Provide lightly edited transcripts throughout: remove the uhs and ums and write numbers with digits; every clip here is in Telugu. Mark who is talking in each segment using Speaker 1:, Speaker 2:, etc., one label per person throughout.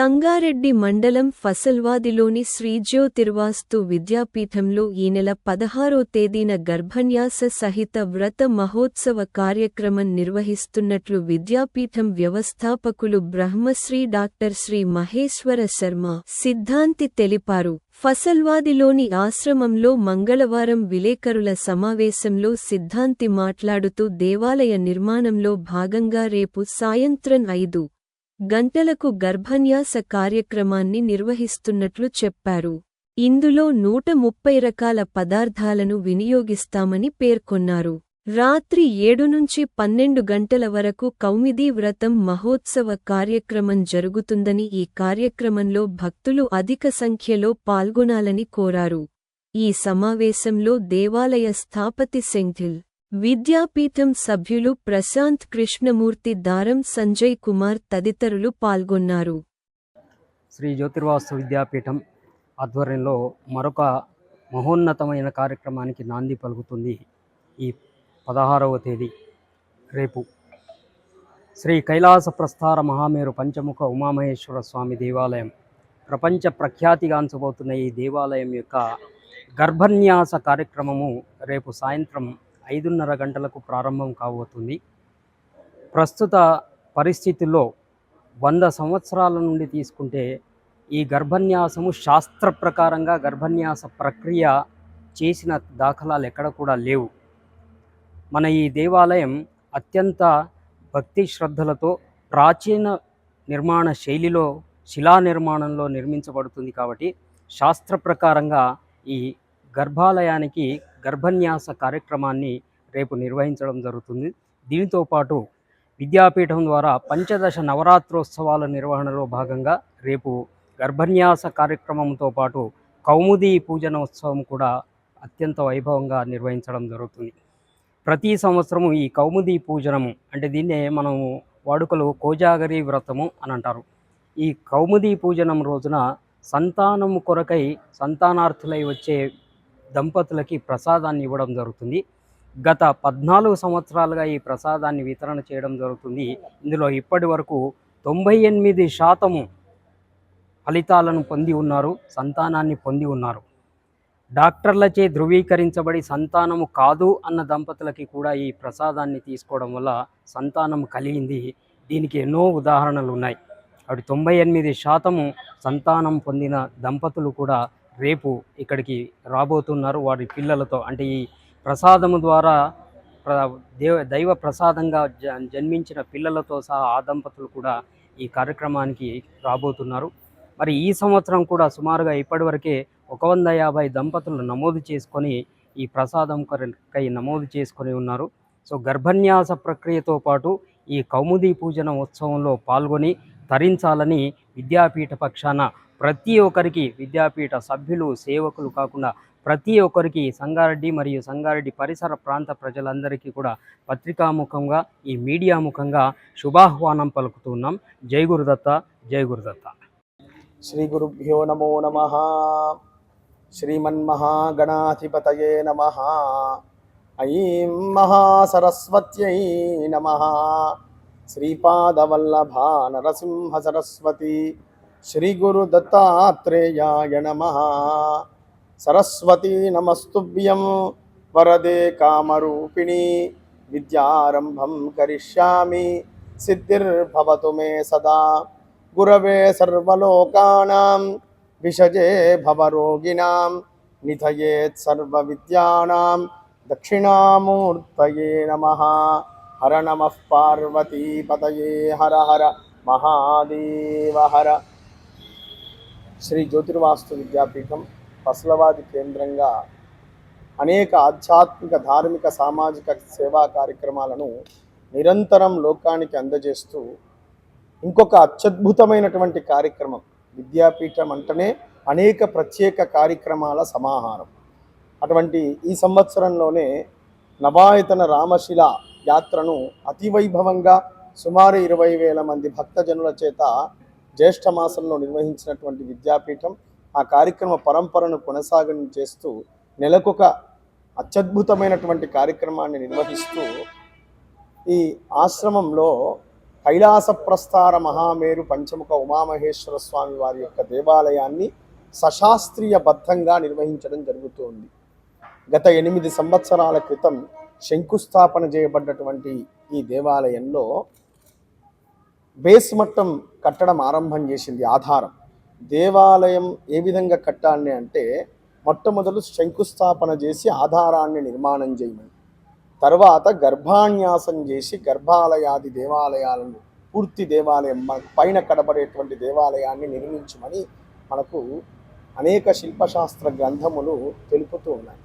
Speaker 1: సంగారెడ్డి మండలం ఫసల్వాదిలోని శ్రీ జ్యోతిర్వాస్తు విద్యాపీఠంలో ఈ నెల 16వ తేదీన గర్భన్యాస సహిత వ్రత మహోత్సవ కార్యక్రమం నిర్వహిస్తున్నట్లు విద్యాపీఠం వ్యవస్థాపకులు బ్రహ్మశ్రీ డాక్టర్ శ్రీ మహేశ్వర శర్మ సిద్ధాంతి తెలిపారు. ఫసల్వాదిలోని ఆశ్రమంలో మంగళవారం విలేకరుల సమావేశంలో సిద్ధాంతి మాట్లాడుతూ దేవాలయ నిర్మాణంలో భాగంగా రేపు సాయంత్రం 5 గంటలకు గర్భన్యాస కార్యక్రమాన్ని నిర్వహిస్తున్నట్లు చెప్పారు. ఇందులో 130 రకాల పదార్థాలను వినియోగిస్తామని పేర్కొన్నారు. రాత్రి 7 నుంచి 12 గంటల వరకు కౌమిదీ వ్రతం మహోత్సవ కార్యక్రమం జరుగుతుందని, ఈ కార్యక్రమంలో భక్తులు అధిక సంఖ్యలో పాల్గొనాలని కోరారు. ఈ సమావేశంలో దేవాలయ స్థాపతి సెంథిల్ విద్యాపీఠం సభ్యులు ప్రశాంత్ కృష్ణమూర్తి, దారం సంజయ్ కుమార్ తదితరులు పాల్గొన్నారు.
Speaker 2: శ్రీ జ్యోతిర్వాస్తు విద్యాపీఠం ఆధ్వర్యంలో మరొక మహోన్నతమైన కార్యక్రమానికి నాంది పలుకుతుంది. ఈ 16వ తేదీ రేపు శ్రీ కైలాస ప్రస్థార మహామేరు పంచముఖ ఉమామహేశ్వర స్వామి దేవాలయం ప్రపంచ ప్రఖ్యాతిగాంచబోతున్న ఈ దేవాలయం యొక్క గర్భన్యాస కార్యక్రమము రేపు సాయంత్రం 5:30 గంటలకు ప్రారంభం కాబోతుంది. ప్రస్తుత పరిస్థితుల్లో 100 సంవత్సరాల నుండి తీసుకుంటే ఈ గర్భన్యాసము శాస్త్ర ప్రకారంగా గర్భన్యాస ప్రక్రియ చేసిన దాఖలాలు ఎక్కడ కూడా లేవు. మన ఈ దేవాలయం అత్యంత భక్తి శ్రద్ధలతో ప్రాచీన నిర్మాణ శైలిలో శిలా నిర్మాణంలో నిర్మించబడుతుంది. కాబట్టి శాస్త్ర ప్రకారంగా ఈ గర్భాలయానికి గర్భన్యాస కార్యక్రమాన్ని రేపు నిర్వహించడం జరుగుతుంది. దీనితో పాటు విద్యాపీఠం ద్వారా పంచదశ నవరాత్రోత్సవాల నిర్వహణలో భాగంగా రేపు గర్భన్యాస కార్యక్రమంతో పాటు కౌముదీ పూజనోత్సవం కూడా అత్యంత వైభవంగా నిర్వహించడం జరుగుతుంది. ప్రతి సంవత్సరము ఈ కౌముదీ పూజనము అంటే దీన్నే మనము వాడుకలో కోజాగరి వ్రతము అని అంటారు. ఈ కౌముదీ పూజనం రోజున సంతానము కొరకై సంతానార్థులై వచ్చే దంపతులకి ప్రసాదాన్ని ఇవ్వడం జరుగుతుంది. గత 14 సంవత్సరాలుగా ఈ ప్రసాదాన్ని వితరణ చేయడం జరుగుతుంది. ఇందులో ఇప్పటి వరకు 98% ఫలితాలను పొంది ఉన్నారు, సంతానాన్ని పొంది ఉన్నారు. డాక్టర్లచే ధృవీకరించబడి సంతానము కాదు అన్న దంపతులకి కూడా ఈ ప్రసాదాన్ని తీసుకోవడం వల్ల సంతానం కలిగింది. దీనికి ఎన్నో ఉదాహరణలు ఉన్నాయి. అటు 98% సంతానం పొందిన దంపతులు కూడా రేపు ఇక్కడికి రాబోతున్నారు వారి పిల్లలతో. అంటే ఈ ప్రసాదము ద్వారా దైవ ప్రసాదంగా జన్మించిన పిల్లలతో సహా ఆ దంపతులు కూడా ఈ కార్యక్రమానికి రాబోతున్నారు. మరి ఈ సంవత్సరం కూడా సుమారుగా ఇప్పటివరకే 150 దంపతులు నమోదు చేసుకొని ఈ ప్రసాదం కొరకై నమోదు చేసుకొని ఉన్నారు. సో గర్భన్యాస ప్రక్రియతో పాటు ఈ కౌముదీ పూజన ఉత్సవంలో పాల్గొని తరించాలని విద్యాపీఠ పక్షాన ప్రతి ఒక్కరికి, విద్యాపీఠ సభ్యులు సేవకులు కాకుండా ప్రతి ఒక్కరికి, సంగారెడ్డి మరియు సంగారెడ్డి పరిసర ప్రాంత ప్రజలందరికీ కూడా పత్రికాముఖంగా ఈ మీడియా ముఖంగా శుభాహ్వానం పలుకుతున్నాం. జై గురుదత్త, జై గురుదత్త.
Speaker 3: శ్రీ గురుభ్యో నమో నమః. శ్రీమన్మహాగణాధిపతయే నమః. ఐం మహాసరస్వత్యై నమః. శ్రీపాదవల్లభా నరసింహ సరస్వతి శ్రీ గురు దత్తాత్రేయాయ నమః. సరస్వతీ నమస్తుభ్యం వరదే కామరూపిణి విద్యారంభం కరిష్యామి సిద్ధిర్భవతు మే సదా. గురవే సర్వలోకానాం విషజే భవరోగిణాం నిధయేత్ సర్వవిద్యానాం దక్షిణామూర్తయే నమః. హర నమః పార్వతీపతయే హర హర మహాదేవ హర. శ్రీ జ్యోతిర్వాస్తు విద్యాపీఠం ఫసల్వాది కేంద్రంగా అనేక ఆధ్యాత్మిక, ధార్మిక, సామాజిక సేవా కార్యక్రమాలను నిరంతరం లోకానికి అందజేస్తూ ఇంకొక అత్యద్భుతమైనటువంటి కార్యక్రమం. విద్యాపీఠం అంటేనే అనేక ప్రత్యేక కార్యక్రమాల సమాహారం. అటువంటి ఈ సంవత్సరంలోనే నవాయతన రామశిల యాత్రను అతివైభవంగా సుమారు 20,000 మంది భక్తజనుల చేత జ్యేష్ఠ మాసంలో నిర్వహించినటువంటి విద్యాపీఠం ఆ కార్యక్రమ పరంపరను కొనసాగం చేస్తూ నెలకొక అత్యద్భుతమైనటువంటి కార్యక్రమాన్ని నిర్వహిస్తూ ఈ ఆశ్రమంలో కైలాస ప్రస్థార మహామేరు పంచముఖ ఉమామహేశ్వర స్వామి వారి యొక్క దేవాలయాన్ని సశాస్త్రీయబద్ధంగా నిర్వహించడం జరుగుతోంది. గత 8 సంవత్సరాల క్రితం శంకుస్థాపన చేయబడ్డటువంటి ఈ దేవాలయంలో బేస్ మట్టం కట్టడం ఆరంభం చేసింది. ఆధారం దేవాలయం ఏ విధంగా కట్టాలి అంటే మొట్టమొదలు శంకుస్థాపన చేసి ఆధారాన్ని నిర్మాణం చేయమని, తర్వాత గర్భాన్యాసం చేసి గర్భాలయాది దేవాలయాలను పూర్తి దేవాలయం పైన కడబడేటువంటి దేవాలయాన్ని నిర్మించమని మనకు అనేక శిల్పశాస్త్ర గ్రంథములు తెలుపుతూ ఉన్నాయి.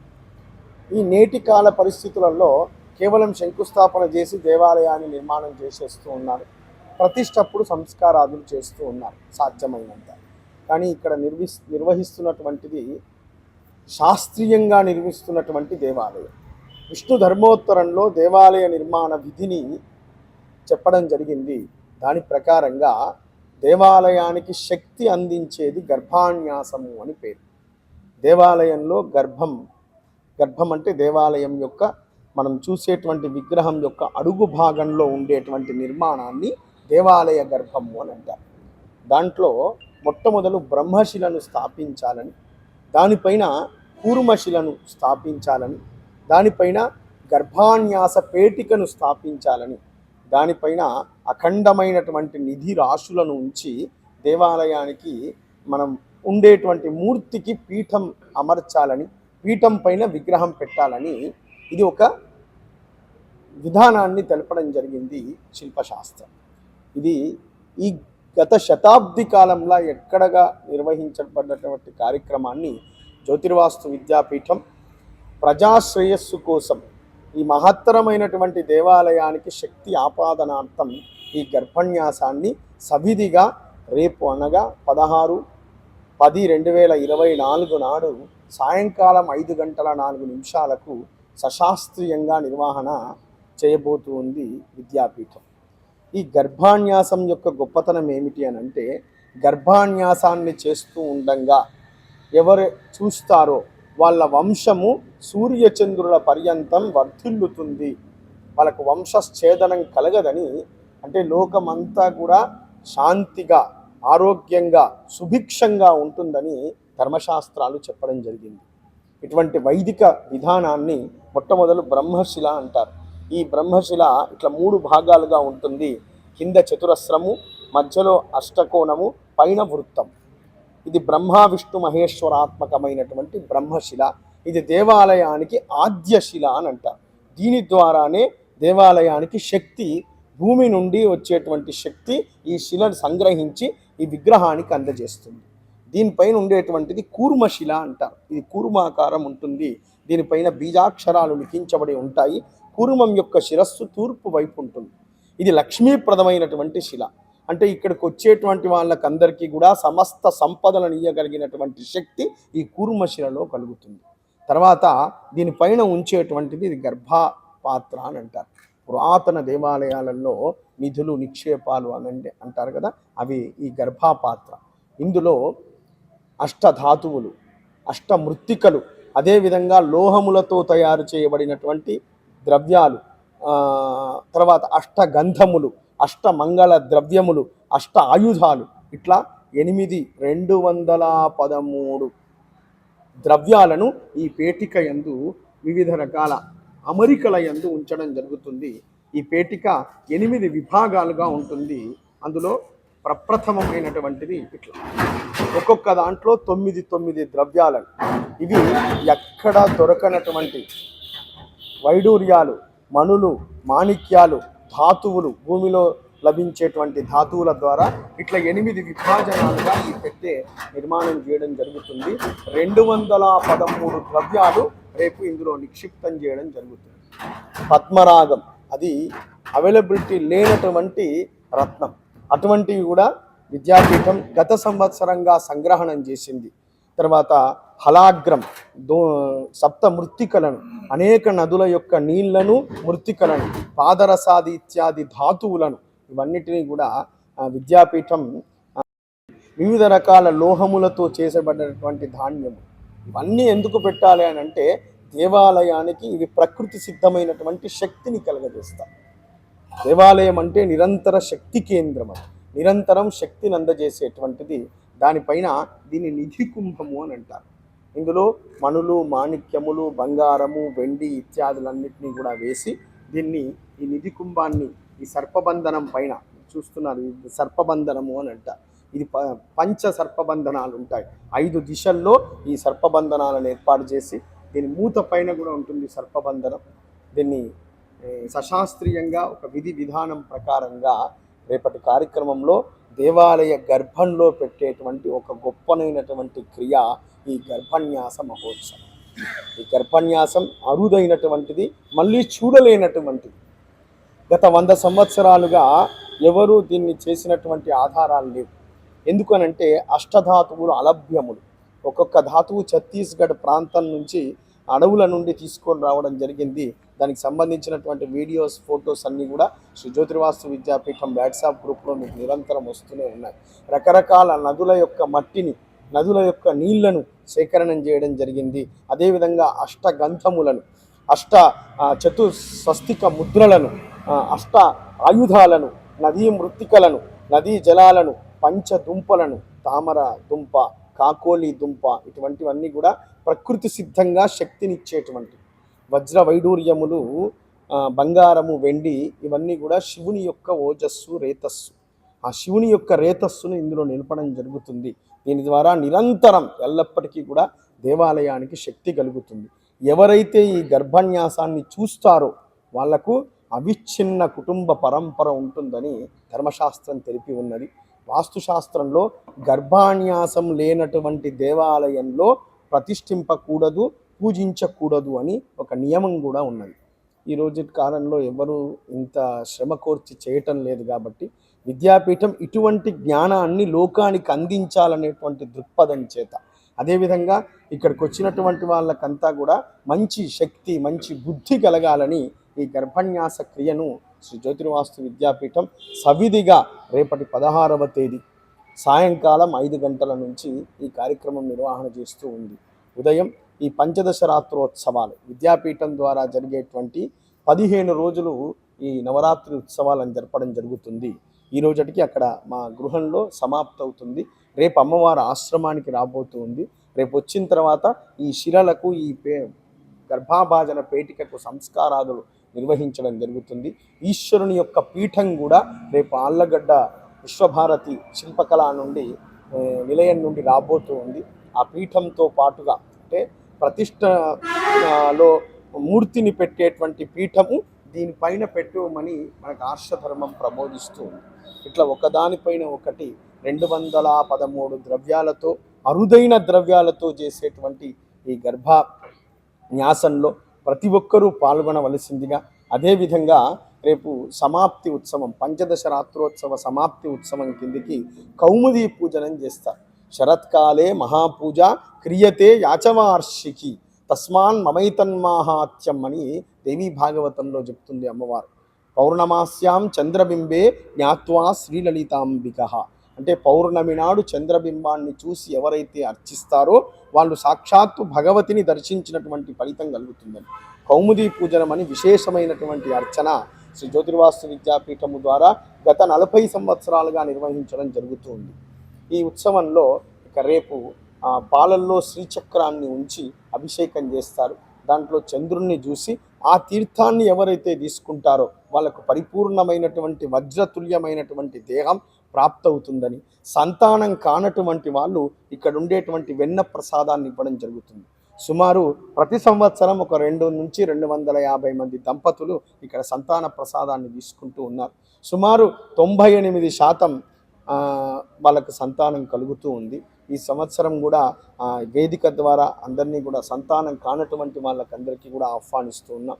Speaker 3: ఈ నేటి కాల పరిస్థితులలో కేవలం శంకుస్థాపన చేసి దేవాలయాన్ని నిర్మాణం చేసేస్తూ ఉన్నారు. ప్రతిష్టప్పుడు సంస్కారాదులు చేస్తూ ఉన్నారు సాధ్యమైనంత. కానీ ఇక్కడ నిర్వహిస్తున్నటువంటిది శాస్త్రీయంగా నిర్మిస్తున్నటువంటి దేవాలయం. విష్ణు ధర్మోత్తరంలో దేవాలయ నిర్మాణ విధిని చెప్పడం జరిగింది. దాని ప్రకారంగా దేవాలయానికి శక్తి అందించేది గర్భాన్యాసము అని పేరు. దేవాలయంలో గర్భం అంటే దేవాలయం యొక్క మనం చూసేటువంటి విగ్రహం యొక్క అడుగు భాగంలో ఉండేటువంటి నిర్మాణాన్ని దేవాలయ గర్భము అని అంటారు. దాంట్లో మొట్టమొదలు బ్రహ్మశిలను స్థాపించాలని, దానిపైన కూర్మశిలను స్థాపించాలని, దానిపైన గర్భాన్యాస పేటికను స్థాపించాలని, దానిపైన అఖండమైనటువంటి నిధి రాశులను ఉంచి దేవాలయానికి మనం ఉండేటువంటి మూర్తికి పీఠం అమర్చాలని, పీఠం పైన విగ్రహం పెట్టాలని ఇది ఒక విధానాన్ని తెలపడం జరిగింది శిల్పశాస్త్రం. ఇది ఈ గత శతాబ్ది కాలంలో ఎక్కడగా నిర్వహించబడినటువంటి కార్యక్రమాన్ని జ్యోతిర్వాస్తు విద్యాపీఠం ప్రజాశ్రేయస్సు కోసం ఈ మహత్తరమైనటువంటి దేవాలయానికి శక్తి ఆపాదనార్థం ఈ గర్భన్యాసాన్ని సవిధిగా రేపు అనగా 16/10/2024 నాడు సాయంకాలం 5:04 సశాస్త్రీయంగా నిర్వహణ చేయబోతుంది విద్యాపీఠం. ఈ గర్భాన్యాసం యొక్క గొప్పతనం ఏమిటి అని అంటే, గర్భాన్యాసాన్ని చేస్తూ ఉండంగా ఎవరు చూస్తారో వాళ్ళ వంశము సూర్యచంద్రుల పర్యంతం వర్ధిల్లుతుంది, వాళ్ళకు వంశఛేదనం కలగదని, అంటే లోకమంతా కూడా శాంతిగా ఆరోగ్యంగా సుభిక్షంగా ఉంటుందని ధర్మశాస్త్రాలు చెప్పడం జరిగింది. ఇటువంటి వైదిక విధానాన్ని మొట్టమొదలు బ్రహ్మశిల అంటారు. ఈ బ్రహ్మశిల ఇట్లా 3 భాగాలుగా ఉంటుంది. కింద చతురస్రము, మధ్యలో అష్టకోణము, పైన వృత్తం. ఇది బ్రహ్మ విష్ణు మహేశ్వరాత్మకమైనటువంటి బ్రహ్మశిల. ఇది దేవాలయానికి ఆద్యశిల అని అంటారు. దీని ద్వారానే దేవాలయానికి శక్తి, భూమి నుండి వచ్చేటువంటి శక్తి ఈ శిలను సంగ్రహించి ఈ విగ్రహానికి అందజేస్తుంది. దీనిపైన ఉండేటువంటిది కూర్మశిల అంటారు. ఇది కూర్మాకారం ఉంటుంది. దీనిపైన బీజాక్షరాలు లిఖించబడి ఉంటాయి. కూర్మం యొక్క శిరస్సు తూర్పు వైపు ఉంటుంది. ఇది లక్ష్మీప్రదమైనటువంటి శిల. అంటే ఇక్కడికి వచ్చేటువంటి వాళ్ళకందరికీ కూడా సమస్త సంపదలను ఇయ్యగలిగినటువంటి శక్తి ఈ కూర్మశిలలో కలుగుతుంది. తర్వాత దీనిపైన ఉంచేటువంటిది ఇది గర్భపాత్ర అని అంటారు. పురాతన దేవాలయాలలో నిధులు నిక్షేపాలు అని అంటారు కదా, అవి ఈ గర్భపాత్ర. ఇందులో అష్టధాతువులు, అష్టమృత్తికలు, అదేవిధంగా లోహములతో తయారు చేయబడినటువంటి ద్రవ్యాలు, తర్వాత అష్టగంధములు, అష్టమంగళ ద్రవ్యములు, అష్ట ఆయుధాలు, ఇట్లా 213 ద్రవ్యాలను ఈ పేటిక యందు వివిధ రకాల అమరికల యందు ఉంచడం జరుగుతుంది. ఈ పేటిక 8 విభాగాలుగా ఉంటుంది. అందులో ప్రప్రథమమైనటువంటిది ఇట్లా ఒక్కొక్క దాంట్లో 9 ద్రవ్యాలను, ఇవి ఎక్కడ దొరకనటువంటి వైడూర్యాలు, మణులు, మాణిక్యాలు, ధాతువులు, భూమిలో లభించేటువంటి ధాతువుల ద్వారా ఇట్లా 8 విభాజనాలుగా ఈ పెట్టె నిర్మాణం చేయడం జరుగుతుంది. 213 ద్రవ్యాలు రేపు ఇందులో నిక్షిప్తం చేయడం జరుగుతుంది. పద్మరాగం, అది అవైలబిలిటీ లేనటువంటి రత్నం. అటువంటివి కూడా విద్యాపీఠం గత సంవత్సరంగా సంగ్రహణం చేసింది. తర్వాత హలాగ్రం, సప్త మృత్తికలను, అనేక నదుల యొక్క నీళ్లను, మృత్తికలను, పాదరసాది ఇత్యాది ధాతువులను, ఇవన్నిటినీ కూడా విద్యాపీఠం వివిధ రకాల లోహములతో చేసబడినటువంటి ధాన్యము, ఇవన్నీ ఎందుకు పెట్టాలి అని అంటే దేవాలయానికి ఇవి ప్రకృతి సిద్ధమైనటువంటి శక్తిని కలగజేస్తాయి. దేవాలయం అంటే నిరంతర శక్తి కేంద్రం, అది నిరంతరం శక్తిని అందజేసేటువంటిది. దానిపైన దీన్ని నిధి కుంభము అని అంటారు. ఇందులో మణులు, మాణిక్యములు, బంగారము, వెండి ఇత్యాదులన్నింటినీ కూడా వేసి దీన్ని, ఈ నిధి కుంభాన్ని ఈ సర్పబంధనం పైన చూస్తున్నారు, ఇది సర్పబంధనము అని అంటారు. ఇది పంచ సర్పబంధనాలు ఉంటాయి. 5 దిశల్లో ఈ సర్పబంధనాలను ఏర్పాటు చేసి దీని మూత పైన కూడా ఉంటుంది సర్పబంధనం. దీన్ని సశాస్త్రీయంగా ఒక విధి విధానం ప్రకారంగా రేపటి కార్యక్రమంలో దేవాలయ గర్భంలో పెట్టేటువంటి ఒక గొప్పనైనటువంటి క్రియ ఈ గర్భన్యాస మహోత్సవం. ఈ గర్భన్యాసం అరుదైనటువంటిది, మళ్ళీ చూడలేనటువంటిది. గత 100 సంవత్సరాలుగా ఎవరు దీన్ని చేసినటువంటి ఆధారాలు లేవు. ఎందుకనంటే అష్టధాతువులు అలభ్యములు. ఒక్కొక్క ధాతువు ఛత్తీస్గఢ్ ప్రాంతం నుంచి అడవుల నుండి తీసుకొని రావడం జరిగింది. దానికి సంబంధించినటువంటి వీడియోస్, ఫొటోస్ అన్నీ కూడా శ్రీ జ్యోతిర్వాస్తు విద్యాపీఠం వాట్సాప్ గ్రూప్లో మీకు నిరంతరం వస్తూనే ఉన్నాయి. రకరకాల నదుల యొక్క మట్టిని, నదుల యొక్క నీళ్లను సేకరణం చేయడం జరిగింది. అదేవిధంగా అష్టగంధములను, చతుస్వస్తిక ముద్రలను, అష్ట ఆయుధాలను, నదీ మృత్తికలను, నదీ జలాలను, పంచదుంపలను, తామర దుంప, కాకోలి దుంప, ఇటువంటివన్నీ కూడా ప్రకృతి సిద్ధంగా శక్తినిచ్చేటువంటి వజ్ర వైడూర్యములు, బంగారము, వెండి, ఇవన్నీ కూడా శివుని యొక్క ఓజస్సు, రేతస్సు. ఆ శివుని యొక్క రేతస్సును ఇందులో నిలపడం జరుగుతుంది. దీని ద్వారా నిరంతరం ఎల్లప్పటికీ కూడా దేవాలయానికి శక్తి కలుగుతుంది. ఎవరైతే ఈ గర్భన్యాసాన్ని చూస్తారో వాళ్లకు అవిచ్ఛిన్న కుటుంబ పరంపర ఉంటుందని ధర్మశాస్త్రం తెలిపి ఉన్నది. వాస్తుశాస్త్రంలో గర్భాన్యాసం లేనటువంటి దేవాలయంలో ప్రతిష్ఠింపకూడదు, పూజించకూడదు అని ఒక నియమం కూడా ఉన్నది. ఈ రోజు కాలంలో ఎవరు ఇంత శ్రమ కోర్చి చేయటం లేదు కాబట్టి విద్యాపీఠం ఇటువంటి జ్ఞానాన్ని లోకానికి అందించాలనేటువంటి దృక్పథం చేత, అదేవిధంగా ఇక్కడికి వచ్చినటువంటి వాళ్ళకంతా కూడా మంచి శక్తి, మంచి బుద్ధి కలగాలని ఈ గర్భన్యాస క్రియను శ్రీ జ్యోతిర్వాస్తు విద్యాపీఠం సవిధిగా రేపటి 16వ తేదీ సాయంకాలం 5 గంటల నుంచి ఈ కార్యక్రమం నిర్వహణ చేస్తూ ఉంది. ఉదయం ఈ పంచదశ రాత్రోత్సవాలు విద్యాపీఠం ద్వారా జరిగేటువంటి 15 రోజులు ఈ నవరాత్రి ఉత్సవాలను జరపడం జరుగుతుంది. ఈ రోజుకి అక్కడ మా గృహంలో సమాప్తి అవుతుంది. రేపు అమ్మవారి ఆశ్రమానికి రాబోతూ ఉంది. రేపు వచ్చిన తర్వాత ఈ శిలలకు, ఈ గర్భాభాజన పేటికకు సంస్కారాదులు నిర్వహించడం జరుగుతుంది. ఈశ్వరుని యొక్క పీఠం కూడా రేపు ఆళ్ళగడ్డ విశ్వభారతి శిల్పకళ నుండి నిలయం నుండి రాబోతూ ఉంది. ఆ పీఠంతో పాటుగా అంటే ప్రతిష్టలో మూర్తిని పెట్టేటువంటి పీఠము దీనిపైన పెట్టమని మనకు ఆర్షధర్మం ప్రబోధిస్తూ ఉంది. ఇట్లా ఒకదానిపైన ఒకటి 213 ద్రవ్యాలతో, అరుదైన ద్రవ్యాలతో చేసేటువంటి ఈ గర్భ న్యాసంలో ప్రతి ఒక్కరూ పాల్గొనవలసిందిగా, అదేవిధంగా రేపు సమాప్తి ఉత్సవం, పంచదశ రాత్రోత్సవ సమాప్తి ఉత్సవం కిందికి కౌముదీ పూజనం చేస్తారు. శరత్కాలే మహాపూజ క్రియతే యాచవార్షికి తస్మాన్ మమైతన్మాహాత్యం అని దేవీ భాగవతంలో చెప్తుంది అమ్మవారు. పౌర్ణమాస్యాం చంద్రబింబే జ్ఞాత్వా శ్రీలలితాంబిక అంటే పౌర్ణమి నాడు చంద్రబింబాన్ని చూసి ఎవరైతే అర్చిస్తారో వాళ్ళు సాక్షాత్తు భగవతిని దర్శించినటువంటి ఫలితం కలుగుతుందని. కౌముదీ పూజనం అని విశేషమైనటువంటి అర్చన శ్రీ జ్యోతిర్వాస్తు విద్యాపీఠము ద్వారా గత 40 సంవత్సరాలుగా నిర్వహించడం జరుగుతుంది. ఈ ఉత్సవంలో ఇక రేపు పాలల్లో శ్రీచక్రాన్ని ఉంచి అభిషేకం చేస్తారు. దాంట్లో చంద్రుణ్ణి చూసి ఆ తీర్థాన్ని ఎవరైతే తీసుకుంటారో వాళ్ళకు పరిపూర్ణమైనటువంటి వజ్రతుల్యమైనటువంటి దేహం ప్రాప్తవుతుందని, సంతానం కానటువంటి వాళ్ళు ఇక్కడ ఉండేటువంటి వెన్న ప్రసాదాన్ని ఇవ్వడం జరుగుతుంది. సుమారు ప్రతి సంవత్సరం ఒక 200 నుంచి 250 మంది దంపతులు ఇక్కడ సంతాన ప్రసాదాన్ని తీసుకుంటూ ఉన్నారు. సుమారు 98% వాళ్ళకు సంతానం కలుగుతూ ఉంది. ఈ సంవత్సరం కూడా వేదిక ద్వారా అందరినీ కూడా సంతానం కానటువంటి వాళ్ళకందరికీ కూడా ఆహ్వానిస్తూ ఉన్నాం.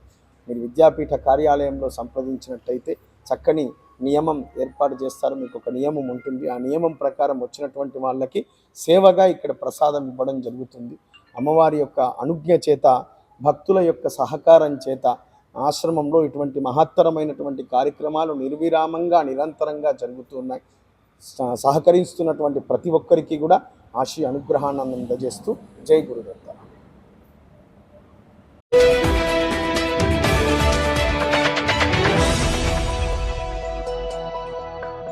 Speaker 3: మీరు విద్యాపీఠ కార్యాలయంలో సంప్రదించినట్టయితే చక్కని నియమం ఏర్పాటు చేస్తారు. మీకు ఒక నియమం ఉంటుంది. ఆ నియమం ప్రకారం వచ్చినటువంటి వాళ్ళకి సేవగా ఇక్కడ ప్రసాదం ఇవ్వడం జరుగుతుంది. అమ్మవారి యొక్క అనుజ్ఞ చేత, భక్తుల యొక్క సహకారం చేత ఆశ్రమంలో ఇటువంటి మహత్తరమైనటువంటి కార్యక్రమాలు నిర్విరామంగా నిరంతరంగా జరుగుతూ ఉన్నాయి. సహకరిస్తున్నటువంటి ప్రతి ఒక్కరికి కూడా ఆశీ అనుగ్రహాన్ని అందజేస్తూ జై గురుదత్త.